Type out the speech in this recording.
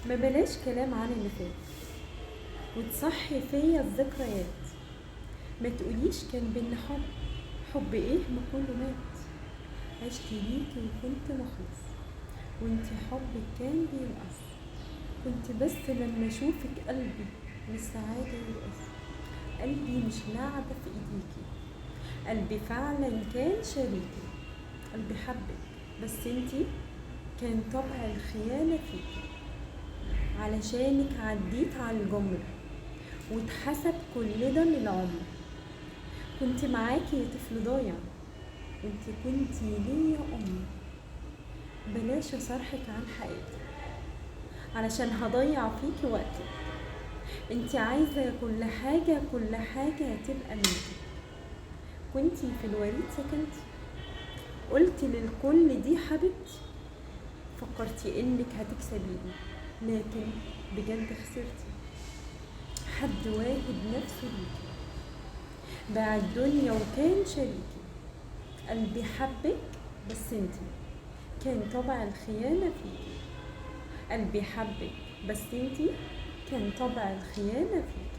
ما بلاش كلام عن اللي فات وتصحي فيا الذكريات. ما تقوليش كان بينا حب، حب ايه ما كله مات. عشت ليكي وكنت مخلص وانتي حبك كان بينقص. كنت بس لما اشوفك قلبي من السعادة يرقص. قلبي مش لعبة في ايديكي، قلبي فعلا كان شريكي. قلبي حبك بس انتي كان طبع الخيانة فيكي. علشانك عديت على الجمر واتحسب كل ده من العمر. كنت معاكي يا طفل ضايع وانت كنتي ليا ام. بلاش اصارحك عن حياتي علشان هضيع فيكي وقتي. انت عايزة كل حاجة كل حاجة تبقى منكي. كنتي في الوريد سكنتي، قلتي للكل دي حبيبتي. فكرتي انك هتكسبيني لكن بجد خسرتي. حد واهب نفسه ليكي، باع الدنيا وكان شريكي. قلبي حبك بس انتي كان طبع الخيانة فيكي. قلبي حبك بس انتي كان طبع الخيانة فيكي.